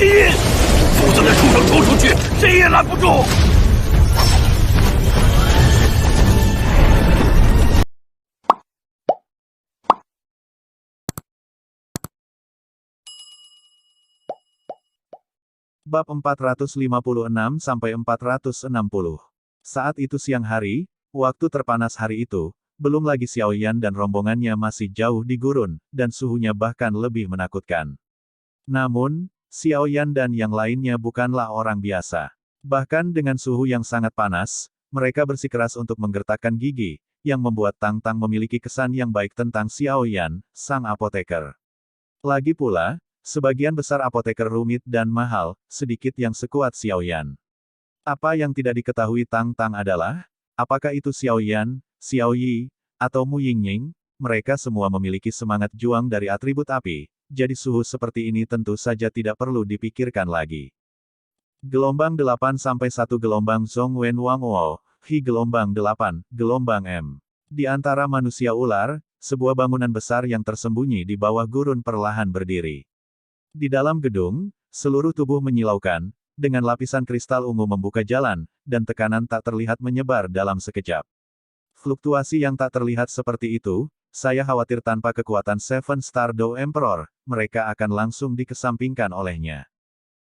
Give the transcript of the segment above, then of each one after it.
印，否则那畜生冲出去，谁也拦不住。Bab 456-460. Saat itu siang hari, waktu terpanas hari itu, belum lagi Xiao Yan dan rombongannya masih jauh di gurun, dan suhunya bahkan lebih menakutkan. Namun, Xiao Yan dan yang lainnya bukanlah orang biasa. Bahkan dengan suhu yang sangat panas, mereka bersikeras untuk menggertakkan gigi, yang membuat Tang Tang memiliki kesan yang baik tentang Xiao Yan, sang apoteker. Lagi pula, sebagian besar apoteker rumit dan mahal, sedikit yang sekuat Xiao Yan. Apa yang tidak diketahui Tang Tang adalah, apakah itu Xiao Yan, Xiao Yi, atau Mu Yingying, mereka semua memiliki semangat juang dari atribut api, jadi suhu seperti ini tentu saja tidak perlu dipikirkan lagi. Gelombang 8 sampai 1 gelombang Zhong Wen Wang Wo, Hi gelombang 8, gelombang M. Di antara manusia ular, sebuah bangunan besar yang tersembunyi di bawah gurun perlahan berdiri. Di dalam gedung, seluruh tubuh menyilaukan, dengan lapisan kristal ungu membuka jalan, dan tekanan tak terlihat menyebar dalam sekejap. Fluktuasi yang tak terlihat seperti itu, saya khawatir tanpa kekuatan Seven Star Dao Emperor, mereka akan langsung dikesampingkan olehnya.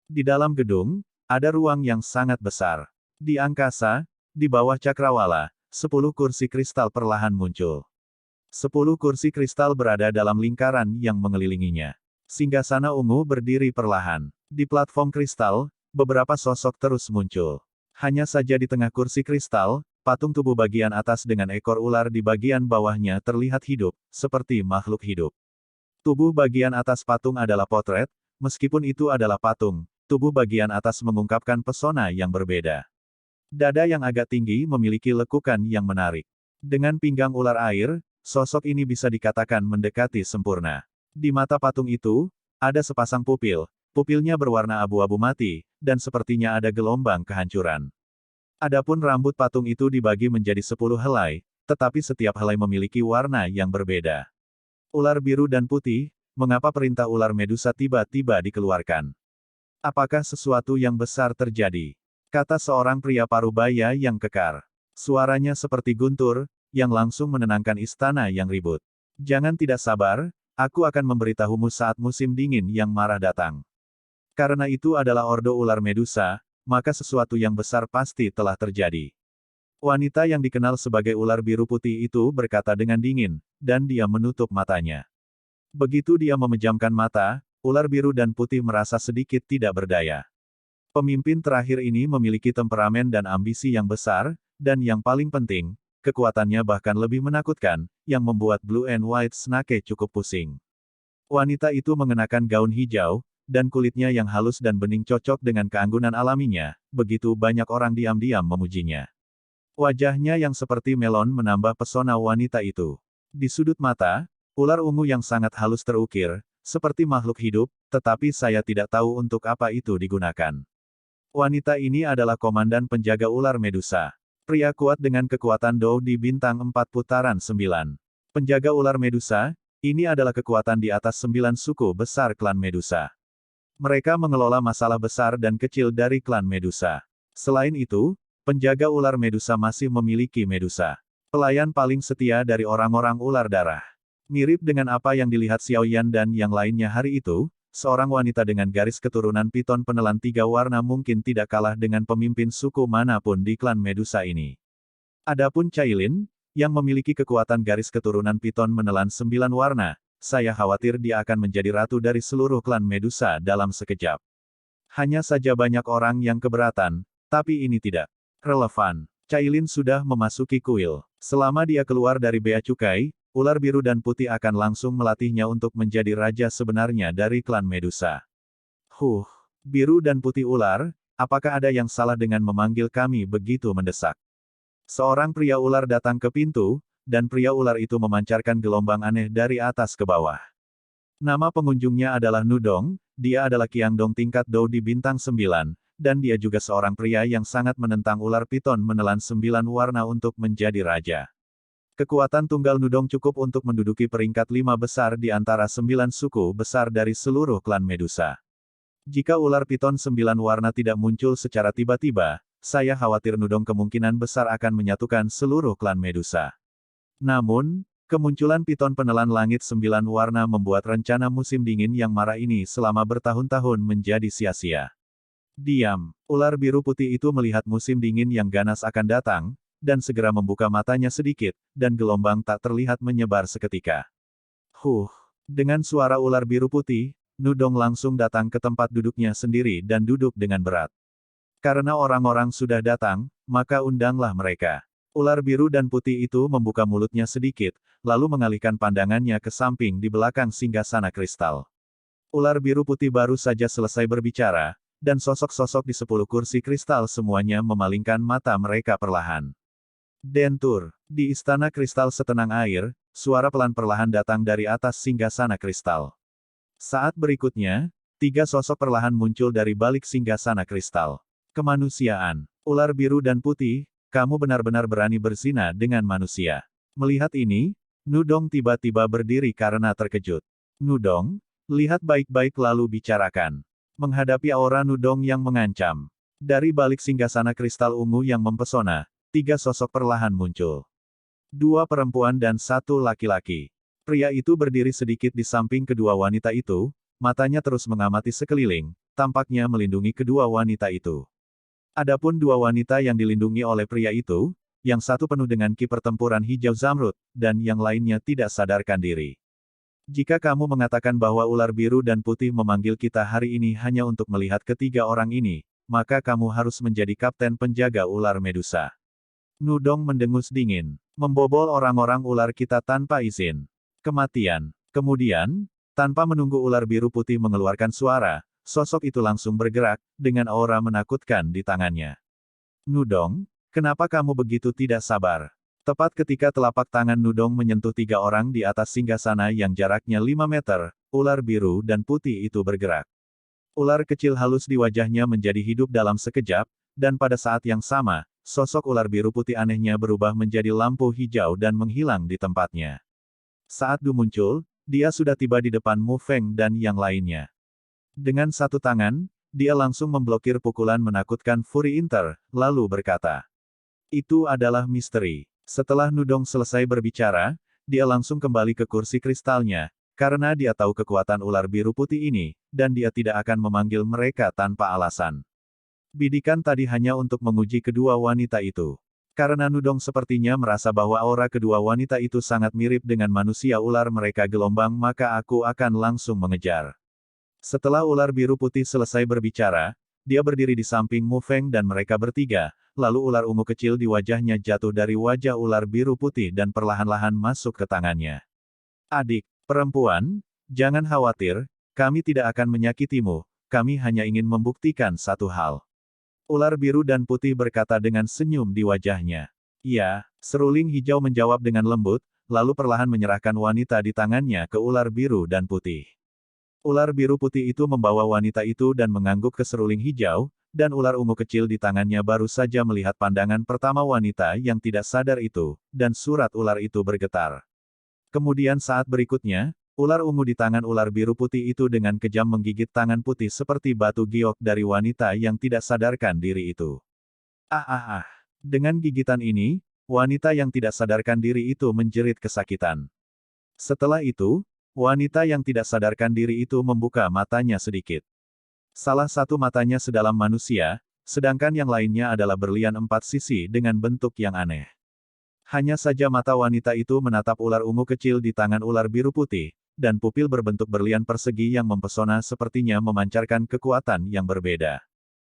Di dalam gedung, ada ruang yang sangat besar. Di angkasa, di bawah cakrawala, 10 kursi kristal perlahan muncul. 10 kursi kristal berada dalam lingkaran yang mengelilinginya. Singgasana ungu berdiri perlahan. Di platform kristal, beberapa sosok terus muncul. Hanya saja di tengah kursi kristal, patung tubuh bagian atas dengan ekor ular di bagian bawahnya terlihat hidup, seperti makhluk hidup. Tubuh bagian atas patung adalah potret, meskipun itu adalah patung, tubuh bagian atas mengungkapkan pesona yang berbeda. Dada yang agak tinggi memiliki lekukan yang menarik. Dengan pinggang ular air, sosok ini bisa dikatakan mendekati sempurna. Di mata patung itu, ada sepasang pupil, pupilnya berwarna abu-abu mati, dan sepertinya ada gelombang kehancuran. Adapun rambut patung itu dibagi menjadi 10 helai, tetapi setiap helai memiliki warna yang berbeda. Ular biru dan putih, mengapa perintah ular Medusa tiba-tiba dikeluarkan? Apakah sesuatu yang besar terjadi? Kata seorang pria parubaya yang kekar. Suaranya seperti guntur, yang langsung menenangkan istana yang ribut. Jangan tidak sabar, aku akan memberitahumu saat musim dingin yang marah datang. Karena itu adalah ordo ular Medusa, maka sesuatu yang besar pasti telah terjadi. Wanita yang dikenal sebagai ular biru putih itu berkata dengan dingin, dan dia menutup matanya. Begitu dia memejamkan mata, ular biru dan putih merasa sedikit tidak berdaya. Pemimpin terakhir ini memiliki temperamen dan ambisi yang besar, dan yang paling penting, kekuatannya bahkan lebih menakutkan, yang membuat Blue and White Snake cukup pusing. Wanita itu mengenakan gaun hijau, dan kulitnya yang halus dan bening cocok dengan keanggunan alaminya, begitu banyak orang diam-diam memujinya. Wajahnya yang seperti melon menambah pesona wanita itu. Di sudut mata, ular ungu yang sangat halus terukir, seperti makhluk hidup, tetapi saya tidak tahu untuk apa itu digunakan. Wanita ini adalah komandan penjaga ular Medusa. Pria kuat dengan kekuatan Dao di bintang 4 putaran 9. Penjaga ular Medusa, ini adalah kekuatan di atas 9 suku besar klan Medusa. Mereka mengelola masalah besar dan kecil dari klan Medusa. Selain itu, penjaga ular Medusa masih memiliki Medusa, pelayan paling setia dari orang-orang ular darah. Mirip dengan apa yang dilihat Xiao Yan dan yang lainnya hari itu, seorang wanita dengan garis keturunan piton penelan 3 warna mungkin tidak kalah dengan pemimpin suku manapun di klan Medusa ini. Adapun Cailin, yang memiliki kekuatan garis keturunan piton menelan 9 warna, saya khawatir dia akan menjadi ratu dari seluruh klan Medusa dalam sekejap. Hanya saja banyak orang yang keberatan, tapi ini tidak relevan. Cailin sudah memasuki kuil. Selama dia keluar dari bea cukai, ular biru dan putih akan langsung melatihnya untuk menjadi raja sebenarnya dari klan Medusa. Biru dan putih ular, apakah ada yang salah dengan memanggil kami begitu mendesak? Seorang pria ular datang ke pintu, dan pria ular itu memancarkan gelombang aneh dari atas ke bawah. Nama pengunjungnya adalah Nudong, dia adalah Qiangdong tingkat Dao di bintang 9, dan dia juga seorang pria yang sangat menentang ular piton menelan 9 warna untuk menjadi raja. Kekuatan tunggal Nudong cukup untuk menduduki peringkat 5 besar di antara 9 suku besar dari seluruh klan Medusa. Jika ular piton 9 warna tidak muncul secara tiba-tiba, saya khawatir Nudong kemungkinan besar akan menyatukan seluruh klan Medusa. Namun, kemunculan piton penelan langit 9 warna membuat rencana musim dingin yang marah ini selama bertahun-tahun menjadi sia-sia. Diam, ular biru putih itu melihat musim dingin yang ganas akan datang, dan segera membuka matanya sedikit, dan gelombang tak terlihat menyebar seketika. Dengan suara ular biru putih, Nudong langsung datang ke tempat duduknya sendiri dan duduk dengan berat. Karena orang-orang sudah datang, maka undanglah mereka. Ular biru dan putih itu membuka mulutnya sedikit, lalu mengalihkan pandangannya ke samping di belakang singgasana kristal. Ular biru putih baru saja selesai berbicara, dan sosok-sosok di 10 kursi kristal semuanya memalingkan mata mereka perlahan. Dentur, di istana kristal setenang air, suara pelan perlahan datang dari atas singgasana kristal. Saat berikutnya, 3 sosok perlahan muncul dari balik singgasana kristal. Kemanusiaan, ular biru dan putih, kamu benar-benar berani berzina dengan manusia. Melihat ini, Nudong tiba-tiba berdiri karena terkejut. Nudong, lihat baik-baik lalu bicarakan. Menghadapi aura Nudong yang mengancam. Dari balik singgasana kristal ungu yang mempesona, 3 sosok perlahan muncul. 2 perempuan dan 1 laki-laki. Pria itu berdiri sedikit di samping kedua wanita itu, matanya terus mengamati sekeliling, tampaknya melindungi kedua wanita itu. Adapun 2 wanita yang dilindungi oleh pria itu, yang satu penuh dengan ki pertempuran hijau zamrud, dan yang lainnya tidak sadarkan diri. Jika kamu mengatakan bahwa ular biru dan putih memanggil kita hari ini hanya untuk melihat ketiga orang ini, maka kamu harus menjadi kapten penjaga ular Medusa. Nudong mendengus dingin, membobol orang-orang ular kita tanpa izin. Kematian. Kemudian, tanpa menunggu ular biru putih mengeluarkan suara, sosok itu langsung bergerak, dengan aura menakutkan di tangannya. Nudong, kenapa kamu begitu tidak sabar? Tepat ketika telapak tangan Nudong menyentuh 3 orang di atas singgasana yang jaraknya 5 meter, ular biru dan putih itu bergerak. Ular kecil halus di wajahnya menjadi hidup dalam sekejap, dan pada saat yang sama, sosok ular biru putih anehnya berubah menjadi lampu hijau dan menghilang di tempatnya. Saat Du muncul, dia sudah tiba di depan Mu Feng dan yang lainnya. Dengan satu tangan, dia langsung memblokir pukulan menakutkan Fury Inter, lalu berkata, "Itu adalah misteri." Setelah Nudong selesai berbicara, dia langsung kembali ke kursi kristalnya, karena dia tahu kekuatan ular biru putih ini, dan dia tidak akan memanggil mereka tanpa alasan. Bidikan tadi hanya untuk menguji kedua wanita itu. Karena Nudong sepertinya merasa bahwa aura kedua wanita itu sangat mirip dengan manusia ular mereka gelombang, maka aku akan langsung mengejar. Setelah ular biru putih selesai berbicara, dia berdiri di samping Mu Feng dan mereka bertiga, lalu ular ungu kecil di wajahnya jatuh dari wajah ular biru putih dan perlahan-lahan masuk ke tangannya. Adik, perempuan, jangan khawatir, kami tidak akan menyakitimu, kami hanya ingin membuktikan satu hal. Ular biru dan putih berkata dengan senyum di wajahnya. "Iya," seruling hijau menjawab dengan lembut, lalu perlahan menyerahkan wanita di tangannya ke ular biru dan putih. Ular biru putih itu membawa wanita itu dan mengangguk ke seruling hijau, dan ular ungu kecil di tangannya baru saja melihat pandangan pertama wanita yang tidak sadar itu, dan surat ular itu bergetar. Kemudian saat berikutnya, ular ungu di tangan ular biru putih itu dengan kejam menggigit tangan putih seperti batu giok dari wanita yang tidak sadarkan diri itu. Dengan gigitan ini, wanita yang tidak sadarkan diri itu menjerit kesakitan. Setelah itu, wanita yang tidak sadarkan diri itu membuka matanya sedikit. Salah satu matanya sedalam manusia, sedangkan yang lainnya adalah berlian 4 sisi dengan bentuk yang aneh. Hanya saja mata wanita itu menatap ular ungu kecil di tangan ular biru putih, dan pupil berbentuk berlian persegi yang mempesona sepertinya memancarkan kekuatan yang berbeda.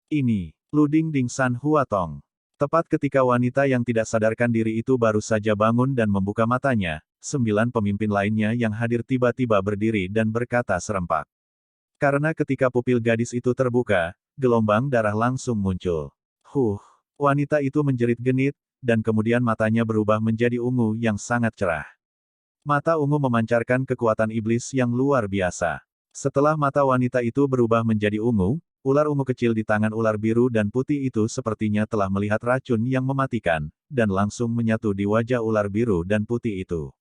Ini, Luding Ding San Huatong. Tepat ketika wanita yang tidak sadarkan diri itu baru saja bangun dan membuka matanya, 9 pemimpin lainnya yang hadir tiba-tiba berdiri dan berkata serempak. Karena ketika pupil gadis itu terbuka, gelombang darah langsung muncul. Wanita itu menjerit genit, dan kemudian matanya berubah menjadi ungu yang sangat cerah. Mata ungu memancarkan kekuatan iblis yang luar biasa. Setelah mata wanita itu berubah menjadi ungu, ular ungu kecil di tangan ular biru dan putih itu sepertinya telah melihat racun yang mematikan, dan langsung menyatu di wajah ular biru dan putih itu.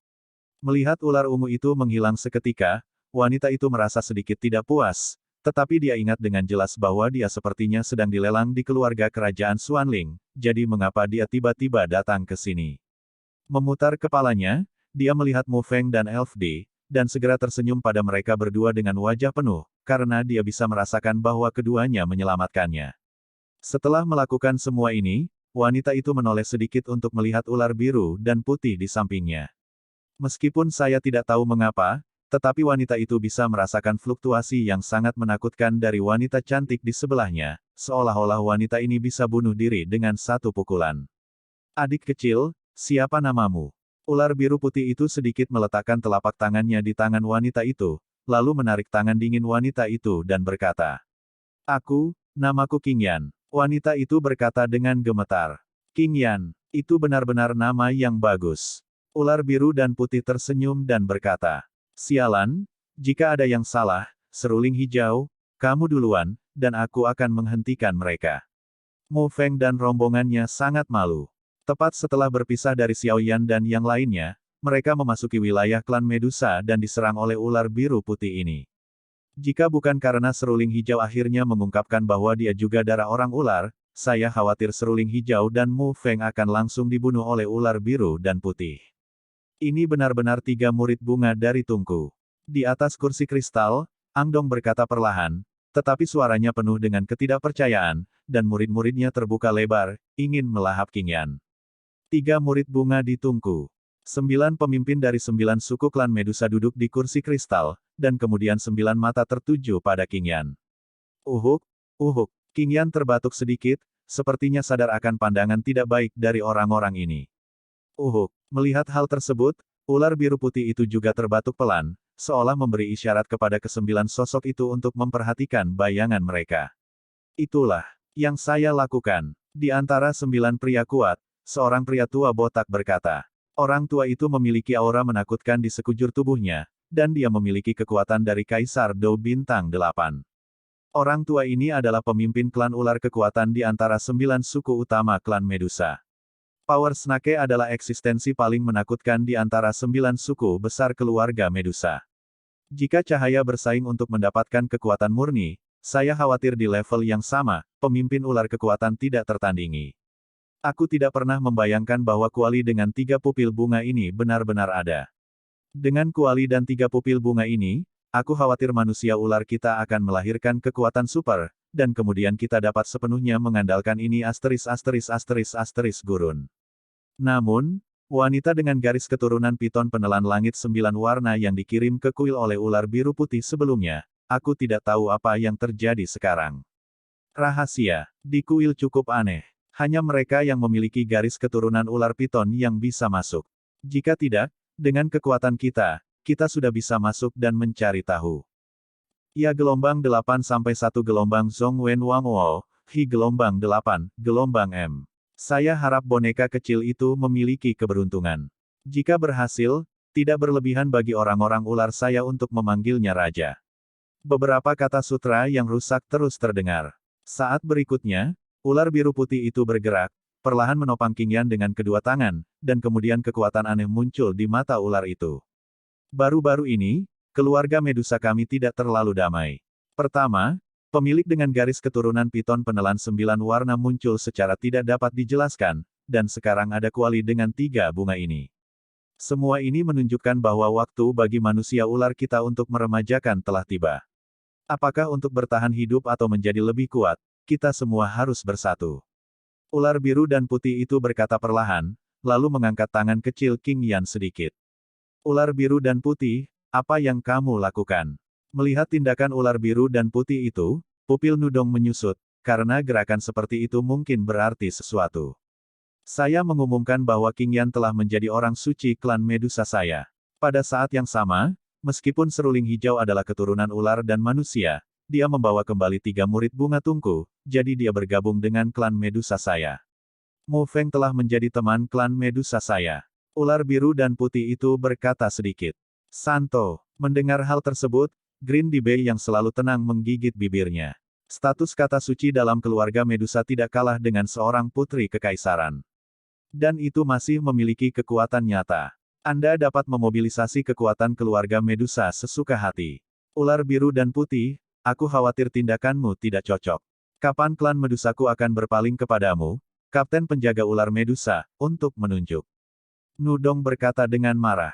Melihat ular ungu itu menghilang seketika, wanita itu merasa sedikit tidak puas, Tetapi dia ingat dengan jelas bahwa dia sepertinya sedang dilelang di keluarga kerajaan Xuanling, jadi mengapa dia tiba-tiba datang ke sini? Memutar kepalanya, dia melihat Mu Feng dan Elf D, dan segera tersenyum pada mereka berdua dengan wajah penuh, karena dia bisa merasakan bahwa keduanya menyelamatkannya. Setelah melakukan semua ini, wanita itu menoleh sedikit untuk melihat ular biru dan putih di sampingnya. Meskipun saya tidak tahu mengapa, tetapi wanita itu bisa merasakan fluktuasi yang sangat menakutkan dari wanita cantik di sebelahnya, seolah-olah wanita ini bisa bunuh diri dengan satu pukulan. Adik kecil, siapa namamu? Ular biru putih itu sedikit meletakkan telapak tangannya di tangan wanita itu, lalu menarik tangan dingin wanita itu dan berkata, namaku Qing Yan. Wanita itu berkata dengan gemetar. Qing Yan, itu benar-benar nama yang bagus. Ular biru dan putih tersenyum dan berkata, sialan, jika ada yang salah, seruling hijau, kamu duluan, dan aku akan menghentikan mereka. Mu Feng dan rombongannya sangat malu. Tepat setelah berpisah dari Xiao Yan dan yang lainnya, mereka memasuki wilayah klan Medusa dan diserang oleh ular biru putih ini. Jika bukan karena seruling hijau akhirnya mengungkapkan bahwa dia juga darah orang ular, saya khawatir seruling hijau dan Mu Feng akan langsung dibunuh oleh ular biru dan putih. Ini benar-benar 3 murid bunga dari Tungku. Di atas kursi kristal, Angdong berkata perlahan, tetapi suaranya penuh dengan ketidakpercayaan, dan murid-muridnya terbuka lebar, ingin melahap Qing Yan. 3 murid bunga di Tungku. 9 pemimpin dari 9 suku klan Medusa duduk di kursi kristal, dan kemudian 9 mata tertuju pada Qing Yan. Uhuk. Qing Yan terbatuk sedikit, sepertinya sadar akan pandangan tidak baik dari orang-orang ini. Melihat hal tersebut, ular biru putih itu juga terbatuk pelan, seolah memberi isyarat kepada ke-9 sosok itu untuk memperhatikan bayangan mereka. Itulah yang saya lakukan. Di antara 9 pria kuat, seorang pria tua botak berkata. Orang tua itu memiliki aura menakutkan di sekujur tubuhnya, dan dia memiliki kekuatan dari Kaisar Dou Bintang 8. Orang tua ini adalah pemimpin klan ular kekuatan di antara 9 suku utama klan Medusa. Power Snake adalah eksistensi paling menakutkan di antara 9 suku besar keluarga Medusa. Jika cahaya bersaing untuk mendapatkan kekuatan murni, saya khawatir di level yang sama, pemimpin ular kekuatan tidak tertandingi. Aku tidak pernah membayangkan bahwa kuali dengan 3 pupil bunga ini benar-benar ada. Dengan kuali dan 3 pupil bunga ini, aku khawatir manusia ular kita akan melahirkan kekuatan super, dan kemudian kita dapat sepenuhnya mengandalkan ini gurun. Namun, wanita dengan garis keturunan piton penelan langit 9 warna yang dikirim ke kuil oleh ular biru putih sebelumnya, aku tidak tahu apa yang terjadi sekarang. Rahasia, di kuil cukup aneh. Hanya mereka yang memiliki garis keturunan ular piton yang bisa masuk. Jika tidak, dengan kekuatan kita, kita sudah bisa masuk dan mencari tahu. Ya gelombang 8 sampai 1 gelombang Zhong Wen Wang Wo, Hi gelombang 8, gelombang M. Saya harap boneka kecil itu memiliki keberuntungan. Jika berhasil, tidak berlebihan bagi orang-orang ular saya untuk memanggilnya raja. Beberapa kata sutra yang rusak terus terdengar. Saat berikutnya, ular biru putih itu bergerak, perlahan menopang Qing Yan dengan kedua tangan, dan kemudian kekuatan aneh muncul di mata ular itu. Baru-baru ini, keluarga Medusa kami tidak terlalu damai. Pertama, pemilik dengan garis keturunan piton penelan 9 warna muncul secara tidak dapat dijelaskan, dan sekarang ada kuali dengan 3 bunga ini. Semua ini menunjukkan bahwa waktu bagi manusia ular kita untuk meremajakan telah tiba. Apakah untuk bertahan hidup atau menjadi lebih kuat, kita semua harus bersatu. Ular biru dan putih itu berkata perlahan, lalu mengangkat tangan kecil Qing Yan sedikit. Ular biru dan putih, apa yang kamu lakukan? Melihat tindakan ular biru dan putih itu, pupil Nudong menyusut, karena gerakan seperti itu mungkin berarti sesuatu. Saya mengumumkan bahwa Qing Yan telah menjadi orang suci klan Medusa saya. Pada saat yang sama, meskipun seruling hijau adalah keturunan ular dan manusia, dia membawa kembali 3 murid bunga tungku, jadi dia bergabung dengan klan Medusa saya. Mu Feng telah menjadi teman klan Medusa saya. Ular biru dan putih itu berkata sedikit. Santo, mendengar hal tersebut, Green Bay yang selalu tenang menggigit bibirnya. Status kata suci dalam keluarga Medusa tidak kalah dengan seorang putri kekaisaran. Dan itu masih memiliki kekuatan nyata. Anda dapat memobilisasi kekuatan keluarga Medusa sesuka hati. Ular biru dan putih, Aku khawatir tindakanmu tidak cocok. Kapan klan Medusaku akan berpaling kepadamu, Kapten Penjaga Ular Medusa, untuk menunjuk? Nudong berkata dengan marah.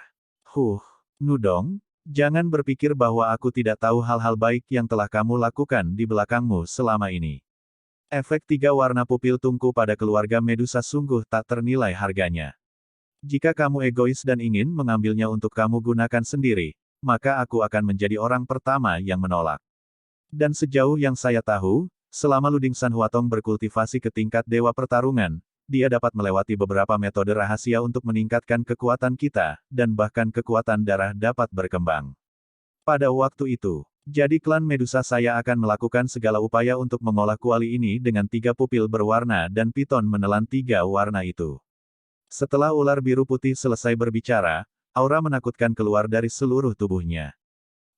Nudong, jangan berpikir bahwa aku tidak tahu hal-hal baik yang telah kamu lakukan di belakangmu selama ini. Efek 3 warna pupil tungku pada keluarga Medusa sungguh tak ternilai harganya. Jika kamu egois dan ingin mengambilnya untuk kamu gunakan sendiri, maka aku akan menjadi orang pertama yang menolak. Dan sejauh yang saya tahu, selama Luding San Huatong berkultivasi ke tingkat dewa pertarungan, dia dapat melewati beberapa metode rahasia untuk meningkatkan kekuatan kita, dan bahkan kekuatan darah dapat berkembang. Pada waktu itu, jadi klan Medusa saya akan melakukan segala upaya untuk mengolah kuali ini dengan 3 pupil berwarna dan piton menelan 3 warna itu. Setelah ular biru putih selesai berbicara, aura menakutkan keluar dari seluruh tubuhnya.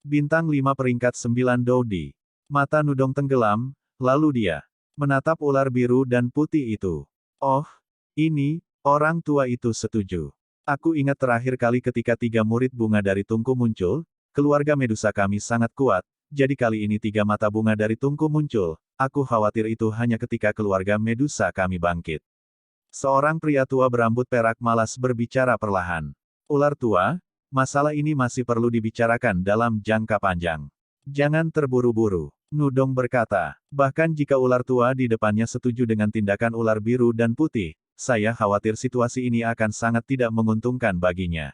Bintang 5 peringkat 9 Dodi. Mata Nudong tenggelam, lalu dia menatap ular biru dan putih itu. Oh, ini, orang tua itu setuju. Aku ingat terakhir kali ketika 3 murid bunga dari Tungku muncul, keluarga Medusa kami sangat kuat, jadi kali ini 3 mata bunga dari Tungku muncul, aku khawatir itu hanya ketika keluarga Medusa kami bangkit. Seorang pria tua berambut perak malas berbicara perlahan. Ular tua, masalah ini masih perlu dibicarakan dalam jangka panjang. Jangan terburu-buru. Nudong berkata, bahkan jika ular tua di depannya setuju dengan tindakan ular biru dan putih, saya khawatir situasi ini akan sangat tidak menguntungkan baginya.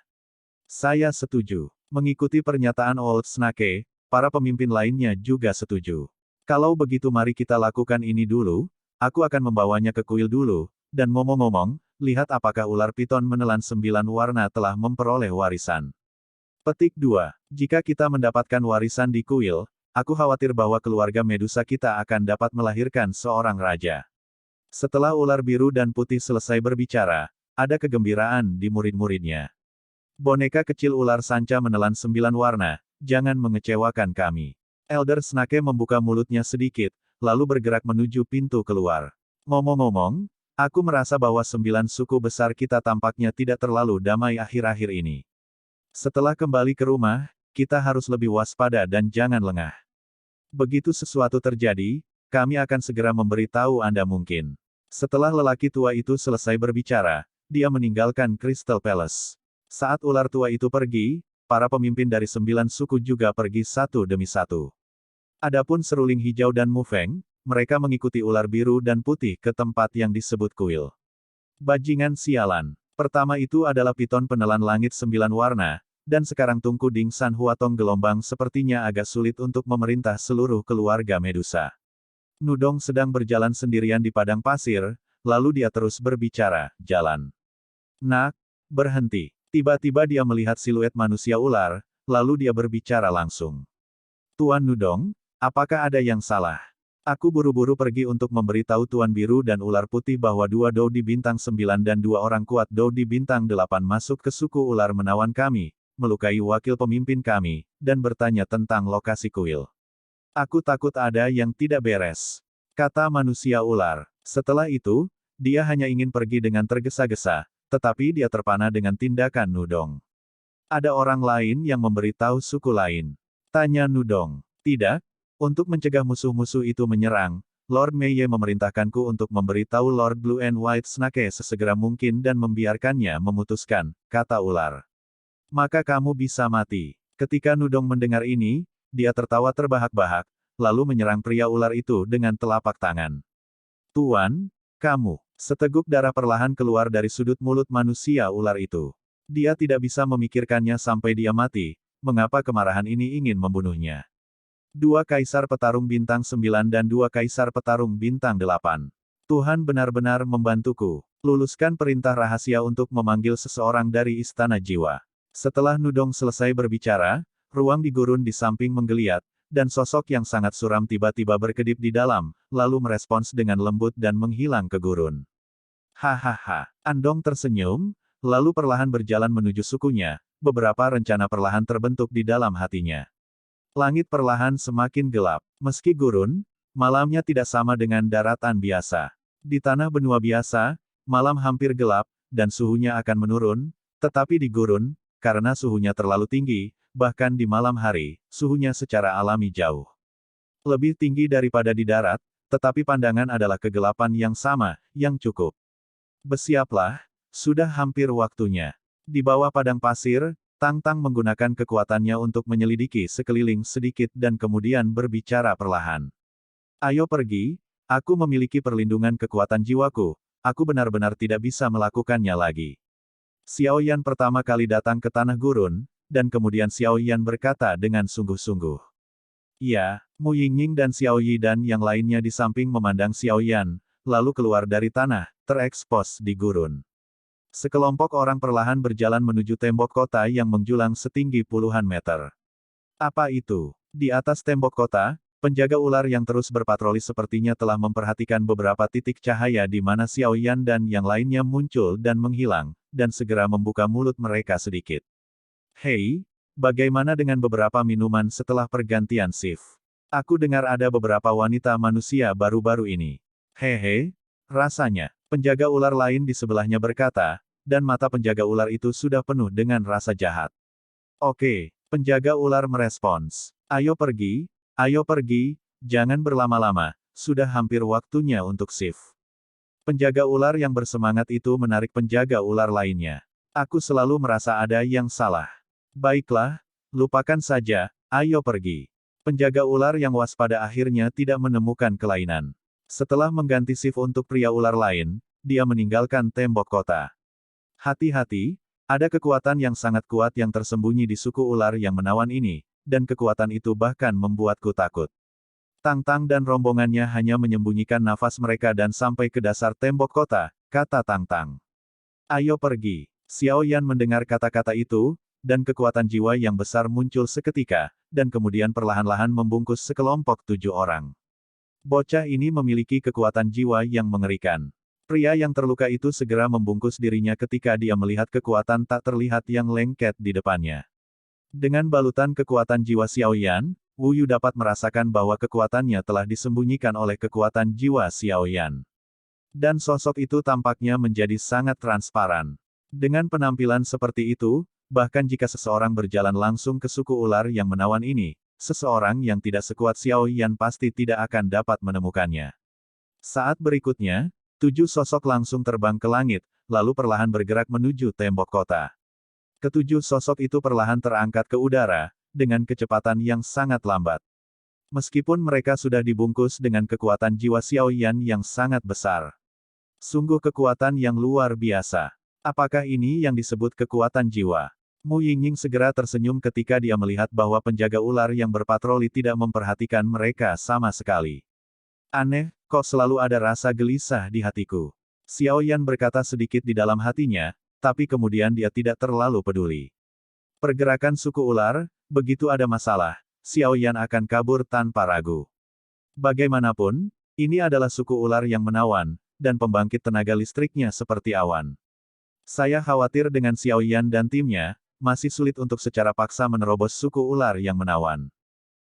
Saya setuju. Mengikuti pernyataan Old Snake, para pemimpin lainnya juga setuju. Kalau begitu mari kita lakukan ini dulu, aku akan membawanya ke kuil dulu, dan ngomong-ngomong, lihat apakah ular piton menelan 9 warna telah memperoleh warisan. Petik 2. Jika kita mendapatkan warisan di kuil, aku khawatir bahwa keluarga Medusa kita akan dapat melahirkan seorang raja. Setelah ular biru dan putih selesai berbicara, ada kegembiraan di murid-muridnya. Boneka kecil ular sanca menelan 9 warna, jangan mengecewakan kami. Elder Snake membuka mulutnya sedikit, lalu bergerak menuju pintu keluar. Ngomong-ngomong, aku merasa bahwa 9 suku besar kita tampaknya tidak terlalu damai akhir-akhir ini. Setelah kembali ke rumah, kita harus lebih waspada dan jangan lengah. Begitu sesuatu terjadi, kami akan segera memberitahu Anda mungkin. Setelah lelaki tua itu selesai berbicara, dia meninggalkan Crystal Palace. Saat ular tua itu pergi, para pemimpin dari 9 suku juga pergi satu demi satu. Adapun seruling hijau dan Mufeng, mereka mengikuti ular biru dan putih ke tempat yang disebut kuil. Bajingan sialan. Pertama itu adalah piton penelan langit 9 warna, dan sekarang Tungku Ding San Huatong gelombang sepertinya agak sulit untuk memerintah seluruh keluarga Medusa. Nudong sedang berjalan sendirian di padang pasir, lalu dia terus berbicara, jalan. Nak, berhenti. Tiba-tiba dia melihat siluet manusia ular, lalu dia berbicara langsung. Tuan Nudong, apakah ada yang salah? Aku buru-buru pergi untuk memberitahu Tuan Biru dan Ular Putih bahwa 2 Dodi Bintang 9 dan 2 orang kuat Dodi Bintang 8 masuk ke suku ular menawan kami, melukai wakil pemimpin kami, dan bertanya tentang lokasi kuil. Aku takut ada yang tidak beres, kata manusia ular. Setelah itu, dia hanya ingin pergi dengan tergesa-gesa, tetapi dia terpana dengan tindakan Nudong. Ada orang lain yang memberitahu suku lain. Tanya Nudong. Tidak. Untuk mencegah musuh-musuh itu menyerang, Lord Meye memerintahkanku untuk memberitahu Lord Blue and White Snake sesegera mungkin dan membiarkannya memutuskan, kata ular. Maka kamu bisa mati. Ketika Nudong mendengar ini, dia tertawa terbahak-bahak, lalu menyerang pria ular itu dengan telapak tangan. Tuan, kamu. Seteguk darah perlahan keluar dari sudut mulut manusia ular itu. Dia tidak bisa memikirkannya sampai dia mati, mengapa kemarahan ini ingin membunuhnya. 2 Kaisar Petarung Bintang 9 dan 2 Kaisar Petarung Bintang 8. Tuhan benar-benar membantuku. Luluskan perintah rahasia untuk memanggil seseorang dari Istana Jiwa. Setelah Nudong selesai berbicara, ruang di gurun di samping menggeliat, dan sosok yang sangat suram tiba-tiba berkedip di dalam, lalu merespons dengan lembut dan menghilang ke gurun. Hahaha. Andong tersenyum, lalu perlahan berjalan menuju sukunya, beberapa rencana perlahan terbentuk di dalam hatinya. Langit perlahan semakin gelap. Meski gurun, malamnya tidak sama dengan daratan biasa. Di tanah benua biasa, malam hampir gelap, dan suhunya akan menurun, tetapi di gurun, karena suhunya terlalu tinggi, bahkan di malam hari, suhunya secara alami jauh Lebih tinggi daripada di darat, tetapi pandangan adalah kegelapan yang sama, yang cukup. Bersiaplah, sudah hampir waktunya. Di bawah padang pasir, Tang Tang menggunakan kekuatannya untuk menyelidiki sekeliling sedikit dan kemudian berbicara perlahan. Ayo pergi, aku memiliki perlindungan kekuatan jiwaku, aku benar-benar tidak bisa melakukannya lagi. Xiao Yan pertama kali datang ke Tanah Gurun, dan kemudian Xiao Yan berkata dengan sungguh-sungguh. Iya, Mu Yingying dan Xiao Yi dan yang lainnya di samping memandang Xiao Yan, lalu keluar dari tanah, terekspos di gurun. Sekelompok orang perlahan berjalan menuju tembok kota yang menjulang setinggi puluhan meter. Apa itu? Di atas tembok kota, penjaga ular yang terus berpatroli sepertinya telah memperhatikan beberapa titik cahaya di mana Xiao Yan dan yang lainnya muncul dan menghilang, dan segera membuka mulut mereka sedikit. Hei, bagaimana dengan beberapa minuman setelah pergantian shift? Aku dengar ada beberapa wanita manusia baru-baru ini. Hehe, rasanya, penjaga ular lain di sebelahnya berkata, dan mata penjaga ular itu sudah penuh dengan rasa jahat. Oke, penjaga ular merespons. Ayo pergi, jangan berlama-lama, sudah hampir waktunya untuk shift. Penjaga ular yang bersemangat itu menarik penjaga ular lainnya. Aku selalu merasa ada yang salah. Baiklah, lupakan saja, ayo pergi. Penjaga ular yang waspada akhirnya tidak menemukan kelainan. Setelah mengganti shift untuk pria ular lain, dia meninggalkan tembok kota. Hati-hati, ada kekuatan yang sangat kuat yang tersembunyi di suku ular yang menawan ini, dan kekuatan itu bahkan membuatku takut. Tang Tang dan rombongannya hanya menyembunyikan nafas mereka dan sampai ke dasar tembok kota, kata Tang Tang. Ayo pergi. Xiao Yan mendengar kata-kata itu, dan kekuatan jiwa yang besar muncul seketika, dan kemudian perlahan-lahan membungkus sekelompok 7 orang. Bocah ini memiliki kekuatan jiwa yang mengerikan. Pria yang terluka itu segera membungkus dirinya ketika dia melihat kekuatan tak terlihat yang lengket di depannya. Dengan balutan kekuatan jiwa Xiao Yan, Wu Yu dapat merasakan bahwa kekuatannya telah disembunyikan oleh kekuatan jiwa Xiao Yan. Dan sosok itu tampaknya menjadi sangat transparan. Dengan penampilan seperti itu, bahkan jika seseorang berjalan langsung ke suku ular yang menawan ini, seseorang yang tidak sekuat Xiao Yan pasti tidak akan dapat menemukannya. Saat berikutnya, 7 sosok langsung terbang ke langit, lalu perlahan bergerak menuju tembok kota. Ketujuh sosok itu perlahan terangkat ke udara, dengan kecepatan yang sangat lambat. Meskipun mereka sudah dibungkus dengan kekuatan jiwa Xiao Yan yang sangat besar. Sungguh kekuatan yang luar biasa. Apakah ini yang disebut kekuatan jiwa? Mu Yingying segera tersenyum ketika dia melihat bahwa penjaga ular yang berpatroli tidak memperhatikan mereka sama sekali. Aneh, kok selalu ada rasa gelisah di hatiku. Xiao Yan berkata sedikit di dalam hatinya, tapi kemudian dia tidak terlalu peduli. Pergerakan suku ular, begitu ada masalah, Xiao Yan akan kabur tanpa ragu. Bagaimanapun, ini adalah suku ular yang menawan, dan pembangkit tenaga listriknya seperti awan. Saya khawatir dengan Xiao Yan dan timnya, masih sulit untuk secara paksa menerobos suku ular yang menawan.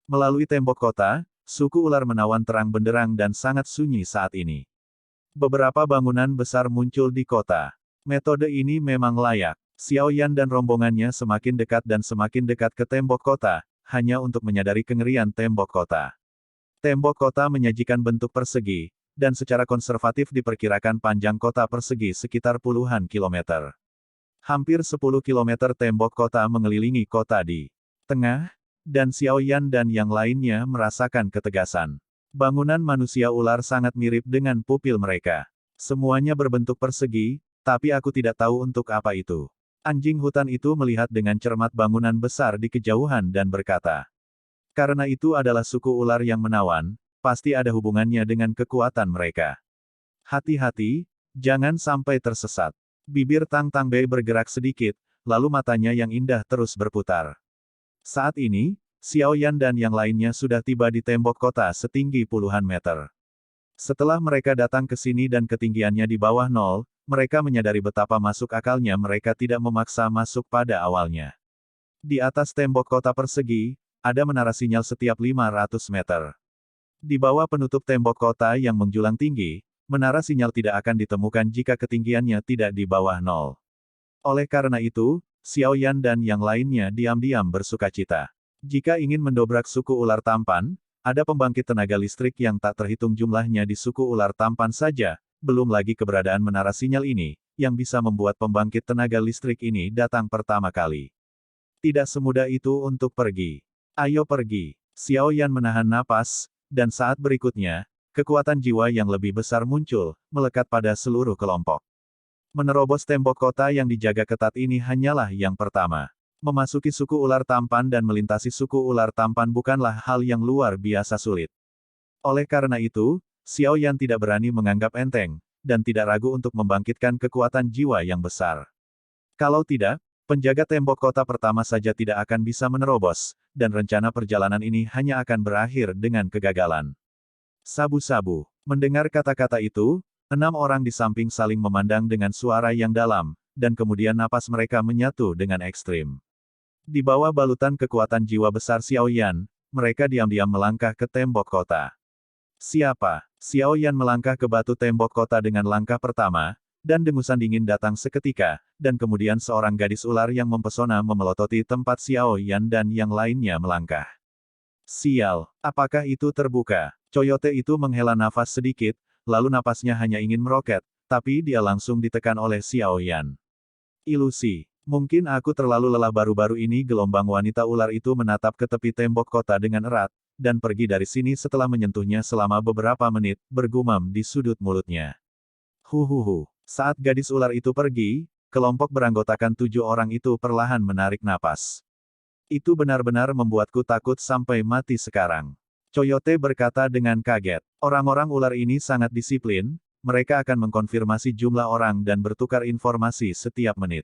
Melalui tembok kota, suku ular menawan terang benderang dan sangat sunyi saat ini. Beberapa bangunan besar muncul di kota. Metode ini memang layak. Xiao Yan dan rombongannya semakin dekat ke tembok kota, hanya untuk menyadari kengerian tembok kota. Tembok kota menyajikan bentuk persegi, dan secara konservatif diperkirakan panjang kota persegi sekitar puluhan kilometer. Hampir 10 kilometer tembok kota mengelilingi kota di tengah, dan Xiao Yan dan yang lainnya merasakan ketegasan. Bangunan manusia ular sangat mirip dengan pupil mereka. Semuanya berbentuk persegi, tapi aku tidak tahu untuk apa itu. Anjing hutan itu melihat dengan cermat bangunan besar di kejauhan dan berkata, karena itu adalah suku ular yang menawan, pasti ada hubungannya dengan kekuatan mereka. Hati-hati, jangan sampai tersesat. Bibir Tang Tang Bei bergerak sedikit, lalu matanya yang indah terus berputar. Saat ini, Xiao Yan dan yang lainnya sudah tiba di tembok kota setinggi puluhan meter. Setelah mereka datang ke sini dan ketinggiannya di bawah nol, mereka menyadari betapa masuk akalnya mereka tidak memaksa masuk pada awalnya. Di atas tembok kota persegi, ada menara sinyal setiap 500 meter. Di bawah penutup tembok kota yang menjulang tinggi, menara sinyal tidak akan ditemukan jika ketinggiannya tidak di bawah nol. Oleh karena itu, Xiao Yan dan yang lainnya diam-diam bersukacita. Jika ingin mendobrak suku ular tampan, ada pembangkit tenaga listrik yang tak terhitung jumlahnya di suku ular tampan saja, belum lagi keberadaan menara sinyal ini, yang bisa membuat pembangkit tenaga listrik ini datang pertama kali. Tidak semudah itu untuk pergi. Ayo pergi. Xiao Yan menahan napas, dan saat berikutnya, kekuatan jiwa yang lebih besar muncul, melekat pada seluruh kelompok. Menerobos tembok kota yang dijaga ketat ini hanyalah yang pertama. Memasuki suku ular tampan dan melintasi suku ular tampan bukanlah hal yang luar biasa sulit. Oleh karena itu, Xiao Yan tidak berani menganggap enteng, dan tidak ragu untuk membangkitkan kekuatan jiwa yang besar. Kalau tidak, penjaga tembok kota pertama saja tidak akan bisa menerobos, dan rencana perjalanan ini hanya akan berakhir dengan kegagalan. Sabu-sabu. Mendengar kata-kata itu, 6 orang di samping saling memandang dengan suara yang dalam, dan kemudian napas mereka menyatu dengan ekstrim. Di bawah balutan kekuatan jiwa besar Xiao Yan, mereka diam-diam melangkah ke tembok kota. Siapa? Xiao Yan melangkah ke batu tembok kota dengan langkah pertama, dan dengusan dingin datang seketika, dan kemudian seorang gadis ular yang mempesona memelototi tempat Xiao Yan dan yang lainnya melangkah. Sial, apakah itu terbuka? Coyote itu menghela nafas sedikit, lalu napasnya hanya ingin meroket, tapi dia langsung ditekan oleh Xiao Yan. Ilusi. Mungkin aku terlalu lelah baru-baru ini gelombang wanita ular itu menatap ke tepi tembok kota dengan erat, dan pergi dari sini setelah menyentuhnya selama beberapa menit, bergumam di sudut mulutnya. Huhuhu. Saat gadis ular itu pergi, kelompok beranggotakan 7 orang itu perlahan menarik napas. Itu benar-benar membuatku takut sampai mati sekarang. Coyote berkata dengan kaget. Orang-orang ular ini sangat disiplin, mereka akan mengkonfirmasi jumlah orang dan bertukar informasi setiap menit.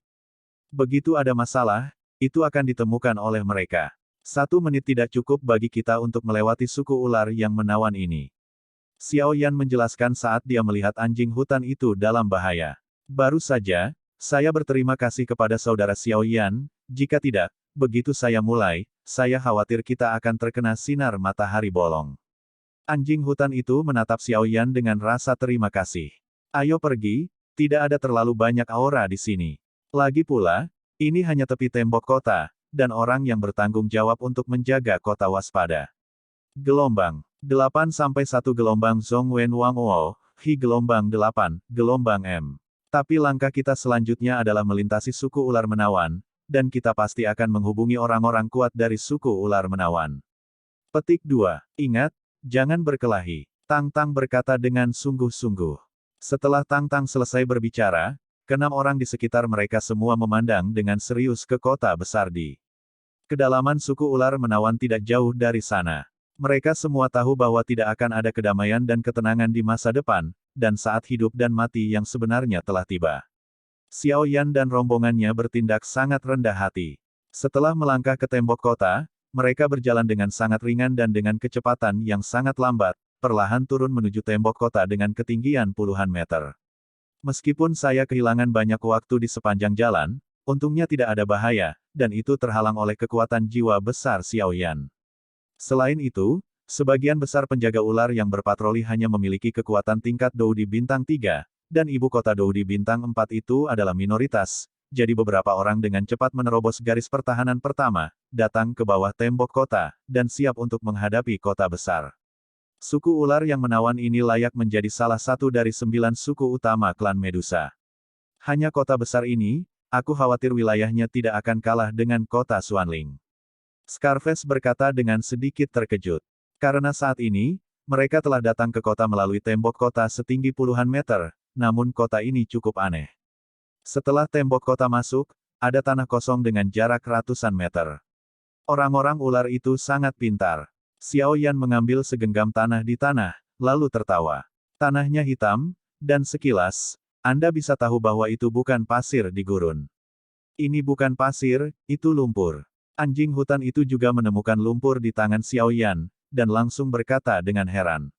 Begitu ada masalah, itu akan ditemukan oleh mereka. 1 menit tidak cukup bagi kita untuk melewati suku ular yang menawan ini. Xiao Yan menjelaskan saat dia melihat anjing hutan itu dalam bahaya. Baru saja, saya berterima kasih kepada saudara Xiao Yan, jika tidak, begitu saya mulai, saya khawatir kita akan terkena sinar matahari bolong. Anjing hutan itu menatap Xiao Yan dengan rasa terima kasih. Ayo pergi, tidak ada terlalu banyak aura di sini. Lagi pula, ini hanya tepi tembok kota, dan orang yang bertanggung jawab untuk menjaga kota waspada. Gelombang 8-1 gelombang Zhongwen Wang Wo, Hi gelombang 8, gelombang M. Tapi langkah kita selanjutnya adalah melintasi suku ular menawan, dan kita pasti akan menghubungi orang-orang kuat dari suku ular menawan. Petik 2. Ingat, jangan berkelahi. Tang Tang berkata dengan sungguh-sungguh. Setelah Tang Tang selesai berbicara, 6 orang di sekitar mereka semua memandang dengan serius ke kota besar di kedalaman suku ular menawan tidak jauh dari sana. Mereka semua tahu bahwa tidak akan ada kedamaian dan ketenangan di masa depan, dan saat hidup dan mati yang sebenarnya telah tiba. Xiao Yan dan rombongannya bertindak sangat rendah hati. Setelah melangkah ke tembok kota, mereka berjalan dengan sangat ringan dan dengan kecepatan yang sangat lambat, perlahan turun menuju tembok kota dengan ketinggian puluhan meter. Meskipun saya kehilangan banyak waktu di sepanjang jalan, untungnya tidak ada bahaya, dan itu terhalang oleh kekuatan jiwa besar Xiao Yan. Selain itu, sebagian besar penjaga ular yang berpatroli hanya memiliki kekuatan tingkat Dou di bintang 3, dan ibu kota Dou di bintang 4 itu adalah minoritas, jadi beberapa orang dengan cepat menerobos garis pertahanan pertama, datang ke bawah tembok kota, dan siap untuk menghadapi kota besar. Suku ular yang menawan ini layak menjadi salah satu dari 9 suku utama klan Medusa. Hanya kota besar ini, aku khawatir wilayahnya tidak akan kalah dengan kota Xuanling. Scarface berkata dengan sedikit terkejut. Karena saat ini, mereka telah datang ke kota melalui tembok kota setinggi puluhan meter, namun kota ini cukup aneh. Setelah tembok kota masuk, ada tanah kosong dengan jarak ratusan meter. Orang-orang ular itu sangat pintar. Xiao Yan mengambil segenggam tanah di tanah, lalu tertawa. Tanahnya hitam, dan sekilas, Anda bisa tahu bahwa itu bukan pasir di gurun. Ini bukan pasir, itu lumpur. Anjing hutan itu juga menemukan lumpur di tangan Xiao Yan, dan langsung berkata dengan heran.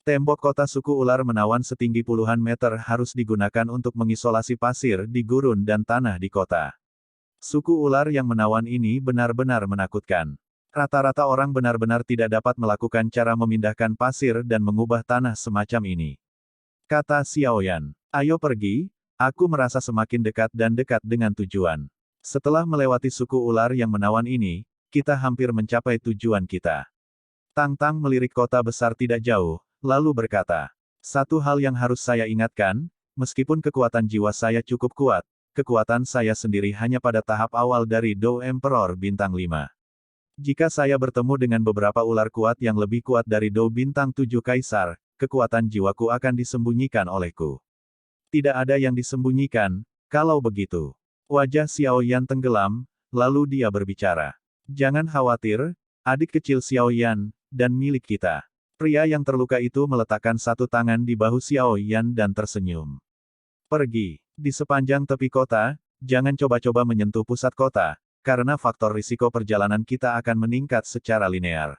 Tembok kota suku ular menawan setinggi puluhan meter harus digunakan untuk mengisolasi pasir di gurun dan tanah di kota. Suku ular yang menawan ini benar-benar menakutkan. Rata-rata orang benar-benar tidak dapat melakukan cara memindahkan pasir dan mengubah tanah semacam ini. Kata Xiao Yan, ayo pergi, aku merasa semakin dekat dan dekat dengan tujuan. Setelah melewati suku ular yang menawan ini, kita hampir mencapai tujuan kita. Tang Tang melirik kota besar tidak jauh, lalu berkata, "Satu hal yang harus saya ingatkan, meskipun kekuatan jiwa saya cukup kuat, kekuatan saya sendiri hanya pada tahap awal dari Dou Emperor Bintang 5. Jika saya bertemu dengan beberapa ular kuat yang lebih kuat dari Dou Bintang 7 Kaisar, kekuatan jiwaku akan disembunyikan olehku." "Tidak ada yang disembunyikan, kalau begitu." Wajah Xiao Yan tenggelam, lalu dia berbicara. "Jangan khawatir, adik kecil Xiao Yan, dan milik kita." Pria yang terluka itu meletakkan satu tangan di bahu Xiao Yan dan tersenyum. "Pergi. Di sepanjang tepi kota, jangan coba-coba menyentuh pusat kota, karena faktor risiko perjalanan kita akan meningkat secara linear."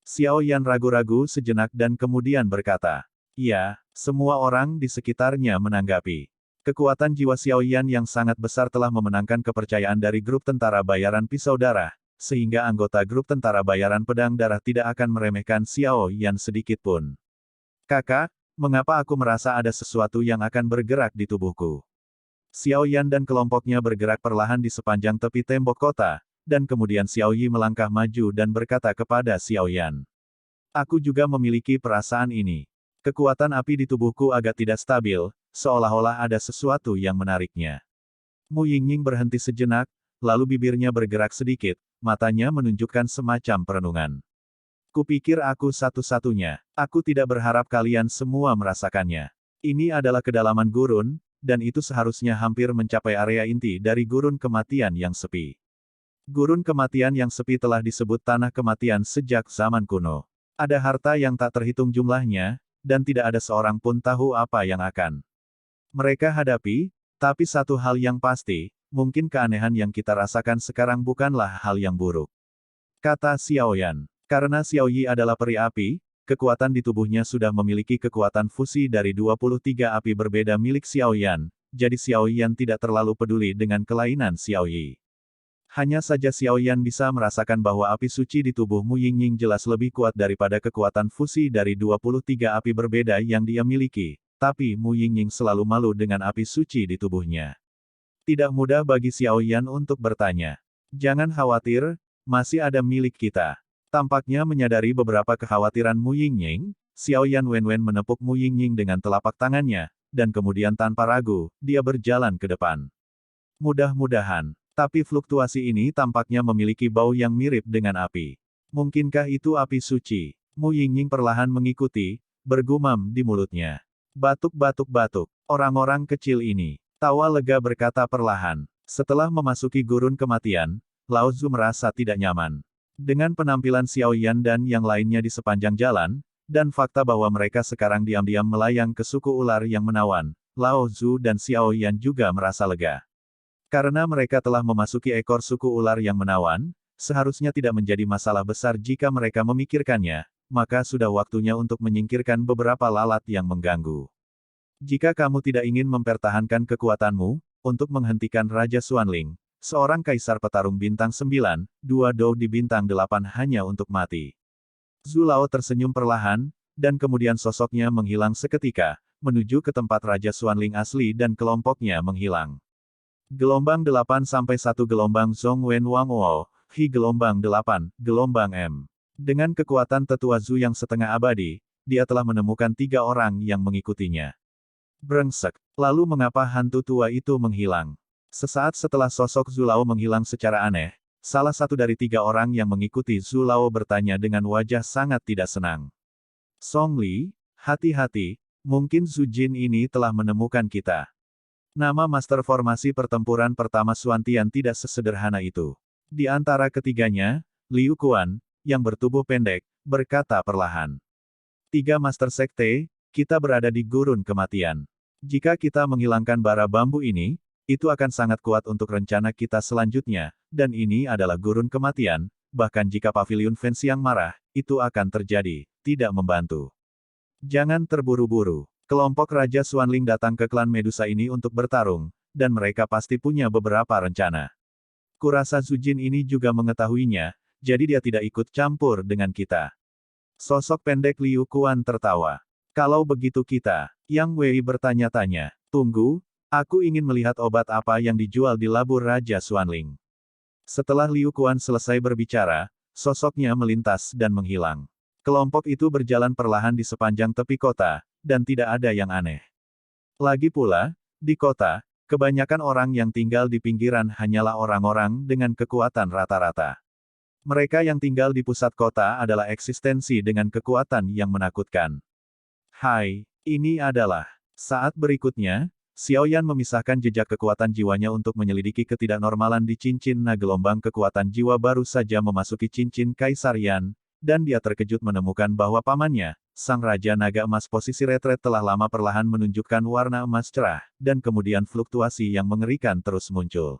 Xiao Yan ragu-ragu sejenak dan kemudian berkata, "Ya." Semua orang di sekitarnya menanggapi. Kekuatan jiwa Xiao Yan yang sangat besar telah memenangkan kepercayaan dari grup tentara bayaran pisau darah, sehingga anggota grup tentara bayaran pedang darah tidak akan meremehkan Xiao Yan sedikit pun. "Kakak, mengapa aku merasa ada sesuatu yang akan bergerak di tubuhku?" Xiao Yan dan kelompoknya bergerak perlahan di sepanjang tepi tembok kota, dan kemudian Xiao Yi melangkah maju dan berkata kepada Xiao Yan, "Aku juga memiliki perasaan ini. Kekuatan api di tubuhku agak tidak stabil, seolah-olah ada sesuatu yang menariknya." Mu Yingying berhenti sejenak, lalu bibirnya bergerak sedikit, matanya menunjukkan semacam perenungan. "Kupikir aku satu-satunya. Aku tidak berharap kalian semua merasakannya. Ini adalah kedalaman gurun, dan itu seharusnya hampir mencapai area inti dari gurun kematian yang sepi. Gurun kematian yang sepi telah disebut tanah kematian sejak zaman kuno. Ada harta yang tak terhitung jumlahnya, dan tidak ada seorang pun tahu apa yang akan mereka hadapi, tapi satu hal yang pasti, mungkin keanehan yang kita rasakan sekarang bukanlah hal yang buruk," kata Xiao Yan. Karena Xiao Yi adalah peri api, kekuatan di tubuhnya sudah memiliki kekuatan fusi dari 23 api berbeda milik Xiao Yan, jadi Xiao Yan tidak terlalu peduli dengan kelainan Xiao Yi. Hanya saja Xiao Yan bisa merasakan bahwa api suci di tubuh Mu Yingying jelas lebih kuat daripada kekuatan fusi dari 23 api berbeda yang dia miliki, tapi Mu Yingying selalu malu dengan api suci di tubuhnya. Tidak mudah bagi Xiao Yan untuk bertanya. "Jangan khawatir, masih ada milik kita." Tampaknya menyadari beberapa kekhawatiran Mu Yingying, Xiao Yan Wenwen menepuk Mu Yingying dengan telapak tangannya, dan kemudian tanpa ragu, dia berjalan ke depan. "Mudah-mudahan. Tapi fluktuasi ini tampaknya memiliki bau yang mirip dengan api. Mungkinkah itu api suci?" Mu Yingying perlahan mengikuti, bergumam di mulutnya. "Batuk-batuk-batuk. Orang-orang kecil ini." Tawa lega berkata perlahan. Setelah memasuki gurun kematian, Lao Zu merasa tidak nyaman. Dengan penampilan Xiao Yan dan yang lainnya di sepanjang jalan, dan fakta bahwa mereka sekarang diam-diam melayang ke suku ular yang menawan, Lao Zu dan Xiao Yan juga merasa lega. Karena mereka telah memasuki ekor suku ular yang menawan, seharusnya tidak menjadi masalah besar jika mereka memikirkannya, maka sudah waktunya untuk menyingkirkan beberapa lalat yang mengganggu. "Jika kamu tidak ingin mempertahankan kekuatanmu, untuk menghentikan Raja Xuanling, seorang kaisar petarung bintang 9, 2 Dou di bintang 8 hanya untuk mati." Zhu Lao tersenyum perlahan, dan kemudian sosoknya menghilang seketika, menuju ke tempat Raja Xuanling asli dan kelompoknya menghilang. Gelombang 8 sampai 1 gelombang Zhong Wen Wang Wo, Hi gelombang 8, gelombang M. Dengan kekuatan tetua Zhu yang setengah abadi, dia telah menemukan 3 orang yang mengikutinya. Brengsek. Lalu mengapa hantu tua itu menghilang? Sesaat setelah sosok Zhu Lao menghilang secara aneh, salah satu dari 3 orang yang mengikuti Zhu Lao bertanya dengan wajah sangat tidak senang. "Song Li, hati-hati, mungkin Zhu Jin ini telah menemukan kita." Nama Master Formasi Pertempuran pertama Xuantian tidak sesederhana itu. Di antara ketiganya, Liu Kuan, yang bertubuh pendek, berkata perlahan. 3 Master Sekte, kita berada di gurun kematian. Jika kita menghilangkan bara bambu ini, itu akan sangat kuat untuk rencana kita selanjutnya, dan ini adalah gurun kematian, bahkan jika Paviliun Fenxiang marah, itu akan terjadi, tidak membantu. Jangan terburu-buru. Kelompok Raja Xuanling datang ke klan Medusa ini untuk bertarung, dan mereka pasti punya beberapa rencana. Kurasa Zhu Jin ini juga mengetahuinya, jadi dia tidak ikut campur dengan kita. Sosok pendek Liu Kuan tertawa. "Kalau begitu kita," Yang Wei bertanya-tanya. "Tunggu, aku ingin melihat obat apa yang dijual di labur Raja Xuanling." Setelah Liu Kuan selesai berbicara, sosoknya melintas dan menghilang. Kelompok itu berjalan perlahan di sepanjang tepi kota, dan tidak ada yang aneh. Lagi pula, di kota, kebanyakan orang yang tinggal di pinggiran hanyalah orang-orang dengan kekuatan rata-rata. Mereka yang tinggal di pusat kota adalah eksistensi dengan kekuatan yang menakutkan. Hai, ini adalah saat berikutnya, Xiaoyan memisahkan jejak kekuatan jiwanya untuk menyelidiki ketidaknormalan di cincin gelombang kekuatan jiwa baru saja memasuki cincin Kaisar Yan, dan dia terkejut menemukan bahwa pamannya, Sang Raja Naga Emas posisi retret telah lama perlahan menunjukkan warna emas cerah, dan kemudian fluktuasi yang mengerikan terus muncul.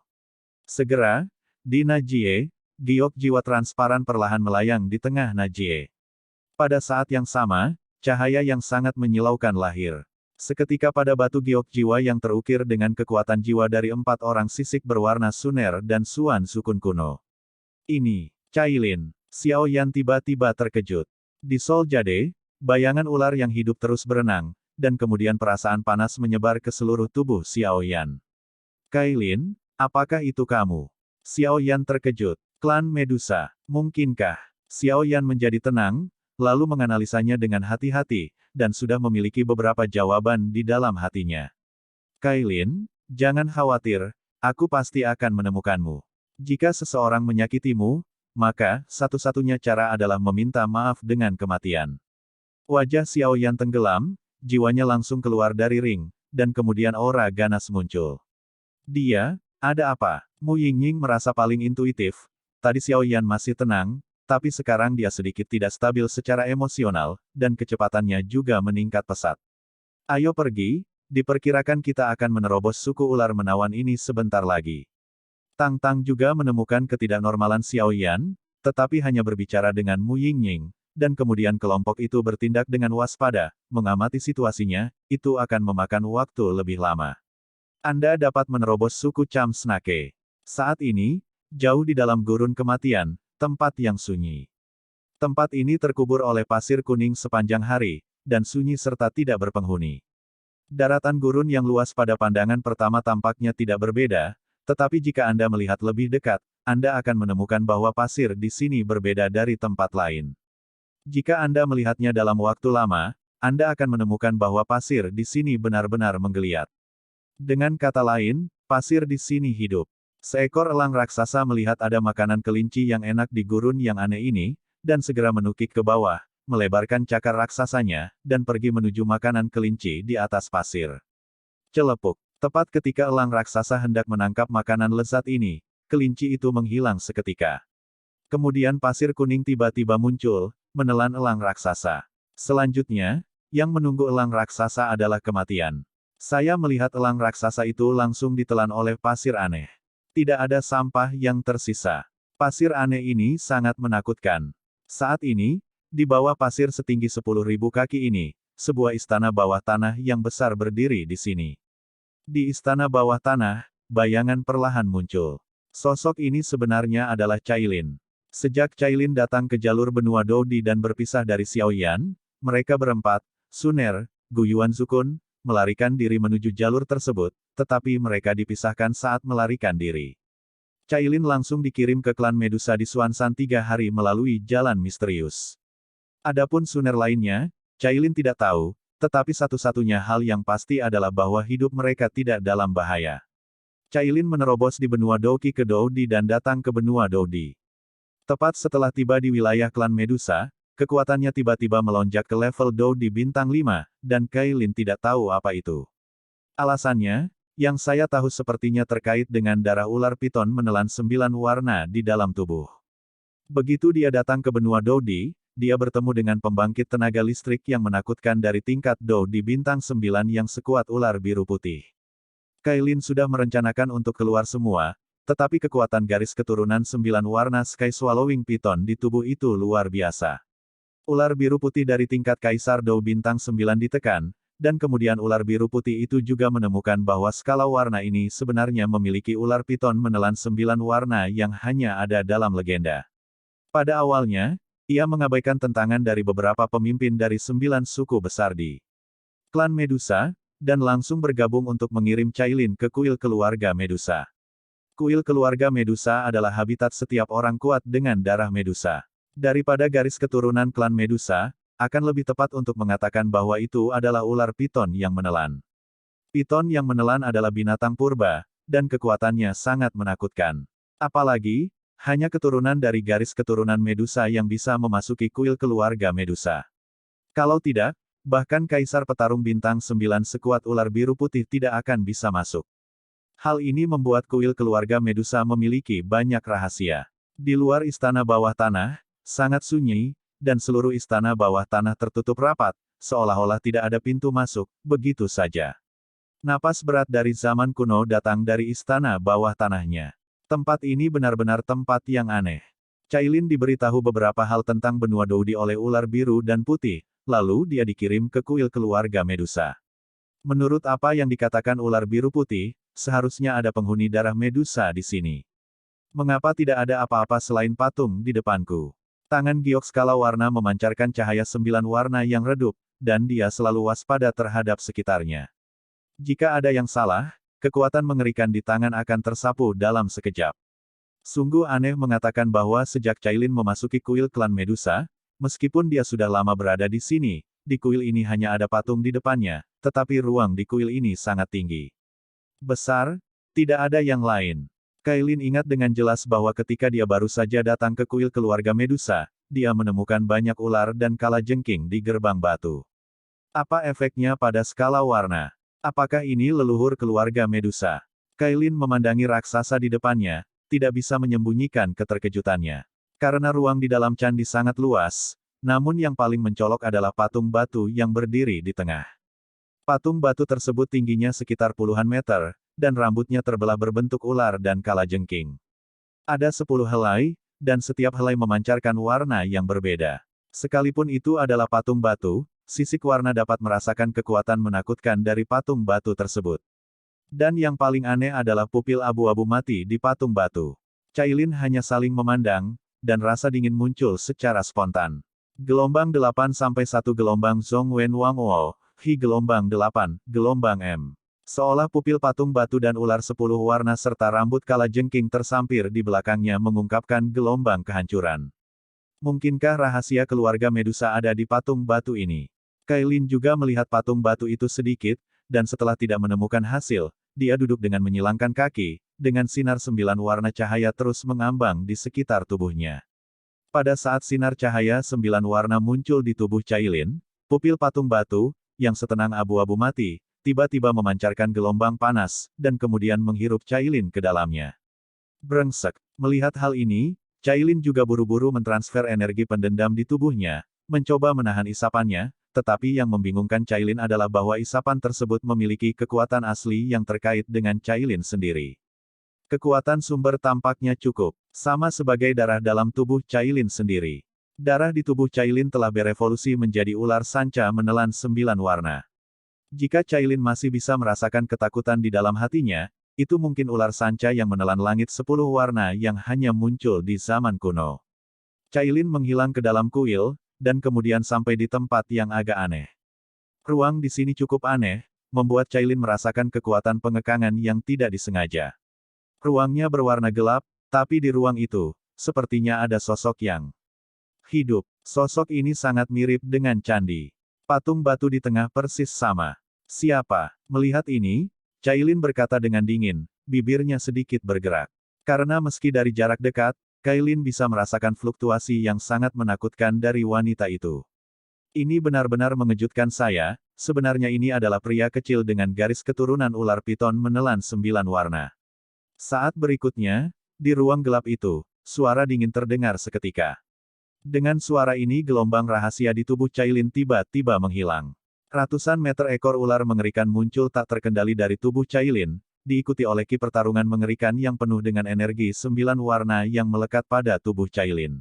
Segera, di Najie, giok jiwa transparan perlahan melayang di tengah Najie. Pada saat yang sama, cahaya yang sangat menyilaukan lahir. Seketika pada batu giok jiwa yang terukir dengan kekuatan jiwa dari 4 orang sisik berwarna suner dan suan sukun kuno. Ini, Cailin. Xiaoyan tiba-tiba terkejut. Di Sol Jade, bayangan ular yang hidup terus berenang, dan kemudian perasaan panas menyebar ke seluruh tubuh Xiaoyan. Cailin, apakah itu kamu? Xiaoyan terkejut. Klan Medusa, mungkinkah? Xiaoyan menjadi tenang, lalu menganalisanya dengan hati-hati, dan sudah memiliki beberapa jawaban di dalam hatinya. Cailin, jangan khawatir, aku pasti akan menemukanmu. Jika seseorang menyakitimu, maka satu-satunya cara adalah meminta maaf dengan kematian. Wajah Xiaoyan tenggelam, jiwanya langsung keluar dari ring, dan kemudian aura ganas muncul. Dia, ada apa? Mu Yingying merasa paling intuitif. Tadi Xiaoyan masih tenang, tapi sekarang dia sedikit tidak stabil secara emosional, dan kecepatannya juga meningkat pesat. Ayo pergi, diperkirakan kita akan menerobos suku ular menawan ini sebentar lagi. Tang Tang juga menemukan ketidaknormalan Xiaoyan, tetapi hanya berbicara dengan Mu Yingying, dan kemudian kelompok itu bertindak dengan waspada, mengamati situasinya, itu akan memakan waktu lebih lama. Anda dapat menerobos suku Cham Snake. Saat ini, jauh di dalam gurun kematian, tempat yang sunyi. Tempat ini terkubur oleh pasir kuning sepanjang hari, dan sunyi serta tidak berpenghuni. Daratan gurun yang luas pada pandangan pertama tampaknya tidak berbeda, tetapi jika Anda melihat lebih dekat, Anda akan menemukan bahwa pasir di sini berbeda dari tempat lain. Jika Anda melihatnya dalam waktu lama, Anda akan menemukan bahwa pasir di sini benar-benar menggeliat. Dengan kata lain, pasir di sini hidup. Seekor elang raksasa melihat ada makanan kelinci yang enak di gurun yang aneh ini, dan segera menukik ke bawah, melebarkan cakar raksasanya, dan pergi menuju makanan kelinci di atas pasir. Celepuk. Tepat ketika elang raksasa hendak menangkap makanan lezat ini, kelinci itu menghilang seketika. Kemudian pasir kuning tiba-tiba muncul, menelan elang raksasa. Selanjutnya, yang menunggu elang raksasa adalah kematian. Saya melihat elang raksasa itu langsung ditelan oleh pasir aneh. Tidak ada sampah yang tersisa. Pasir aneh ini sangat menakutkan. Saat ini, di bawah pasir setinggi 10.000 kaki ini, sebuah istana bawah tanah yang besar berdiri di sini. Di istana bawah tanah, bayangan perlahan muncul. Sosok ini sebenarnya adalah Cailin. Sejak Cailin datang ke jalur benua Doudi dan berpisah dari Xiaoyan, mereka berempat, Suner, Guyuan Zukun, melarikan diri menuju jalur tersebut, tetapi mereka dipisahkan saat melarikan diri. Cailin langsung dikirim ke klan Medusa di Xuanzan 3 hari melalui jalan misterius. Adapun Suner lainnya, Cailin tidak tahu, tetapi satu-satunya hal yang pasti adalah bahwa hidup mereka tidak dalam bahaya. Cailin menerobos di benua Douki ke Doudi dan datang ke benua Doudi. Tepat setelah tiba di wilayah klan Medusa, kekuatannya tiba-tiba melonjak ke level Doudi bintang 5, dan Cailin tidak tahu apa itu. Alasannya, yang saya tahu sepertinya terkait dengan darah ular piton menelan 9 warna di dalam tubuh. Begitu dia datang ke benua Doudi, dia bertemu dengan pembangkit tenaga listrik yang menakutkan dari tingkat Doudi bintang 9 yang sekuat ular biru putih. Cailin sudah merencanakan untuk keluar semua, tetapi kekuatan garis keturunan 9 warna Sky Swallowing Piton di tubuh itu luar biasa. Ular biru putih dari tingkat Kaisar Dou bintang 9 ditekan, dan kemudian ular biru putih itu juga menemukan bahwa skala warna ini sebenarnya memiliki ular piton menelan 9 warna yang hanya ada dalam legenda. Pada awalnya, ia mengabaikan tentangan dari beberapa pemimpin dari 9 suku besar di klan Medusa, dan langsung bergabung untuk mengirim Cailin ke kuil keluarga Medusa. Kuil keluarga Medusa adalah habitat setiap orang kuat dengan darah Medusa. Daripada garis keturunan klan Medusa, akan lebih tepat untuk mengatakan bahwa itu adalah ular piton yang menelan. Piton yang menelan adalah binatang purba, dan kekuatannya sangat menakutkan. Apalagi, hanya keturunan dari garis keturunan Medusa yang bisa memasuki kuil keluarga Medusa. Kalau tidak, bahkan Kaisar Petarung Bintang 9 sekuat ular biru putih tidak akan bisa masuk. Hal ini membuat kuil keluarga Medusa memiliki banyak rahasia. Di luar istana bawah tanah, sangat sunyi, dan seluruh istana bawah tanah tertutup rapat, seolah-olah tidak ada pintu masuk, begitu saja. Napas berat dari zaman kuno datang dari istana bawah tanahnya. Tempat ini benar-benar tempat yang aneh. Cailin diberitahu beberapa hal tentang benua Doudi oleh ular biru dan putih, lalu dia dikirim ke kuil keluarga Medusa. Menurut apa yang dikatakan ular biru putih, seharusnya ada penghuni darah Medusa di sini. Mengapa tidak ada apa-apa selain patung di depanku? Tangan giok skala warna memancarkan cahaya 9 warna yang redup, dan dia selalu waspada terhadap sekitarnya. Jika ada yang salah, kekuatan mengerikan di tangan akan tersapu dalam sekejap. Sungguh aneh mengatakan bahwa sejak Cailin memasuki kuil klan Medusa, meskipun dia sudah lama berada di sini, di kuil ini hanya ada patung di depannya, tetapi ruang di kuil ini sangat tinggi. Besar, tidak ada yang lain. Cailin ingat dengan jelas bahwa ketika dia baru saja datang ke kuil keluarga Medusa, dia menemukan banyak ular dan kalajengking di gerbang batu. Apa efeknya pada skala warna? Apakah ini leluhur keluarga Medusa? Cailin memandangi raksasa di depannya, tidak bisa menyembunyikan keterkejutannya. Karena ruang di dalam candi sangat luas, namun yang paling mencolok adalah patung batu yang berdiri di tengah. Patung batu tersebut tingginya sekitar puluhan meter, dan rambutnya terbelah berbentuk ular dan kalajengking. Ada 10 helai, dan setiap helai memancarkan warna yang berbeda. Sekalipun itu adalah patung batu, sisik warna dapat merasakan kekuatan menakutkan dari patung batu tersebut. Dan yang paling aneh adalah pupil abu-abu mati di patung batu. Cailin hanya saling memandang, dan rasa dingin muncul secara spontan. Gelombang 8 sampai 1 gelombang Zhong Wen Wang Wo, Hi gelombang 8, gelombang M. Seolah pupil patung batu dan ular 10 warna serta rambut kalajengking tersampir di belakangnya mengungkapkan gelombang kehancuran. Mungkinkah rahasia keluarga Medusa ada di patung batu ini? Cailin juga melihat patung batu itu sedikit, dan setelah tidak menemukan hasil, dia duduk dengan menyilangkan kaki, dengan sinar 9 warna cahaya terus mengambang di sekitar tubuhnya. Pada saat sinar cahaya 9 warna muncul di tubuh Cailin, pupil patung batu, yang setenang abu-abu mati, tiba-tiba memancarkan gelombang panas, dan kemudian menghirup Cailin ke dalamnya. Brengsek. Melihat hal ini, Cailin juga buru-buru mentransfer energi pendendam di tubuhnya, mencoba menahan isapannya, tetapi yang membingungkan Cailin adalah bahwa isapan tersebut memiliki kekuatan asli yang terkait dengan Cailin sendiri. Kekuatan sumber tampaknya cukup, sama sebagai darah dalam tubuh Cailin sendiri. Darah di tubuh Cailin telah berevolusi menjadi ular sanca menelan 9 warna. Jika Cailin masih bisa merasakan ketakutan di dalam hatinya, itu mungkin ular sanca yang menelan langit 10 warna yang hanya muncul di zaman kuno. Cailin menghilang ke dalam kuil, dan kemudian sampai di tempat yang agak aneh. Ruang di sini cukup aneh, membuat Cailin merasakan kekuatan pengekangan yang tidak disengaja. Ruangnya berwarna gelap, tapi di ruang itu, sepertinya ada sosok yang hidup. Sosok ini sangat mirip dengan candi. Patung batu di tengah persis sama. Siapa? Melihat ini, Cailin berkata dengan dingin, bibirnya sedikit bergerak. Karena meski dari jarak dekat, Cailin bisa merasakan fluktuasi yang sangat menakutkan dari wanita itu. Ini benar-benar mengejutkan saya, sebenarnya ini adalah pria kecil dengan garis keturunan ular piton menelan 9 warna. Saat berikutnya, di ruang gelap itu, suara dingin terdengar seketika. Dengan suara ini gelombang rahasia di tubuh Cailin tiba-tiba menghilang. Ratusan meter ekor ular mengerikan muncul tak terkendali dari tubuh Cailin, diikuti oleh ki pertarungan mengerikan yang penuh dengan energi 9 warna yang melekat pada tubuh Cailin.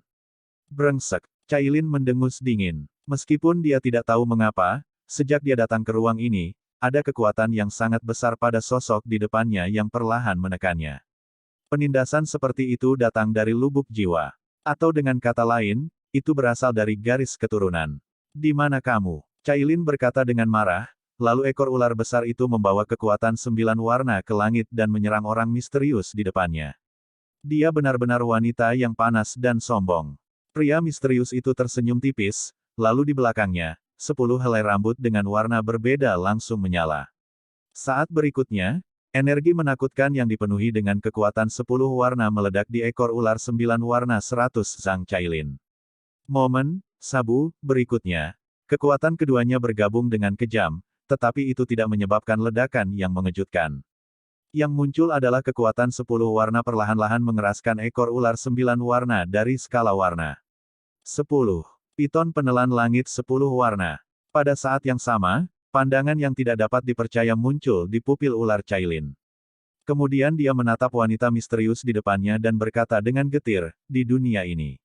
Brengsek. Cailin mendengus dingin. Meskipun dia tidak tahu mengapa, sejak dia datang ke ruang ini, ada kekuatan yang sangat besar pada sosok di depannya yang perlahan menekannya. Penindasan seperti itu datang dari lubuk jiwa. Atau dengan kata lain, itu berasal dari garis keturunan. Di mana kamu? Cailin berkata dengan marah, lalu ekor ular besar itu membawa kekuatan 9 warna ke langit dan menyerang orang misterius di depannya. Dia benar-benar wanita yang panas dan sombong. Pria misterius itu tersenyum tipis, lalu di belakangnya, 10 helai rambut dengan warna berbeda langsung menyala. Saat berikutnya, energi menakutkan yang dipenuhi dengan kekuatan 10 warna meledak di ekor ular 9 warna 100 Zhang Cailin. Momen, sabu, berikutnya. Kekuatan keduanya bergabung dengan kejam, tetapi itu tidak menyebabkan ledakan yang mengejutkan. Yang muncul adalah kekuatan 10 warna perlahan-lahan mengeraskan ekor ular 9 warna dari skala warna. 10. Piton penelan langit 10 warna. Pada saat yang sama, pandangan yang tidak dapat dipercaya muncul di pupil ular Cailin. Kemudian dia menatap wanita misterius di depannya dan berkata dengan getir, di dunia ini.